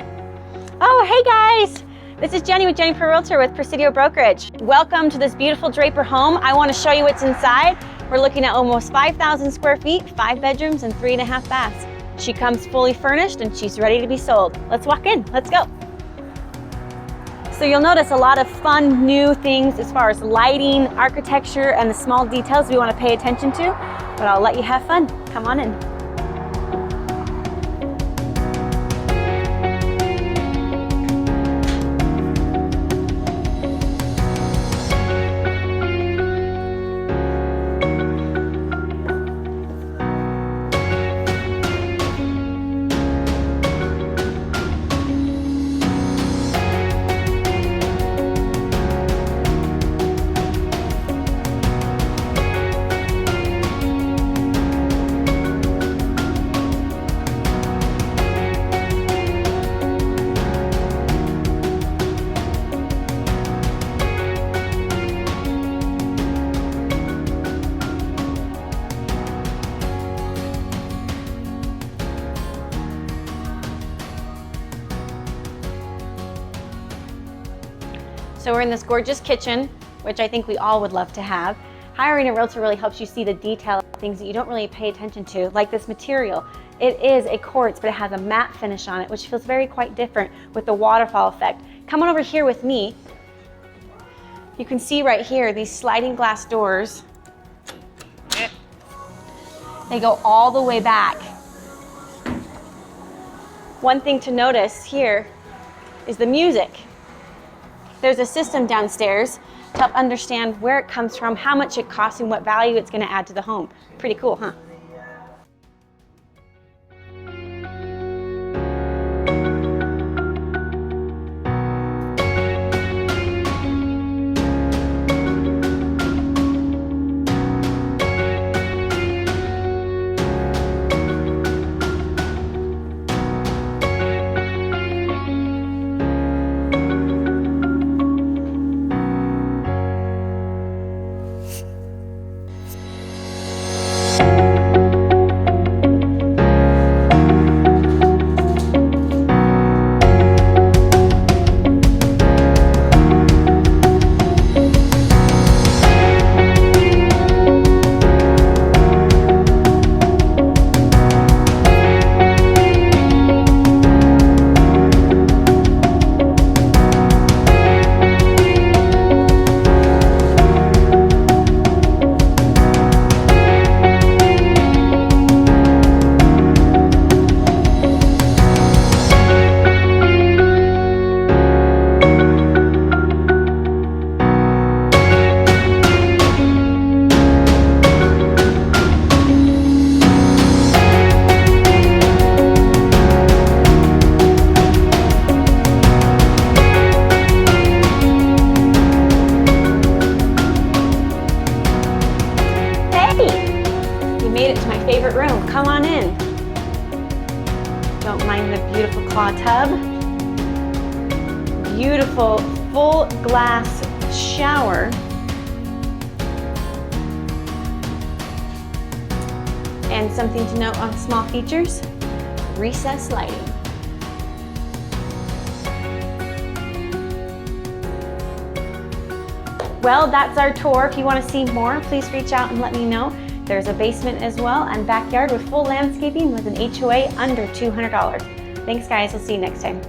Oh, hey guys! This is Jenny with Draper Realtor with Presidio Brokerage. Welcome to this beautiful Draper home. I want to show you what's inside. We're looking at almost 5,000 square feet, 5 bedrooms and 3.5 baths. She comes fully furnished and she's ready to be sold. Let's walk in, let's go. So you'll notice a lot of fun new things as far as lighting, architecture, and the small details we want to pay attention to, but I'll let you have fun. Come on in. So we're in this gorgeous kitchen, which I think we all would love to have. Hiring a realtor really helps you see the detail of things that you don't really pay attention to, like this material. It is a quartz, but it has a matte finish on it, which feels quite different with the waterfall effect. Come on over here with me. You can see right here, these sliding glass doors. They go all the way back. One thing to notice here is the music. There's a system downstairs to help understand where it comes from, how much it costs, and what value it's going to add to the home. Pretty cool, huh? Made it to my favorite room. Come on in. Don't mind the beautiful claw tub. Beautiful full glass shower. And something to note on small features, recessed lighting. Well, that's our tour. If you want to see more, please reach out and let me know. There's a basement as well and backyard with full landscaping with an HOA under $200. Thanks guys, we'll see you next time.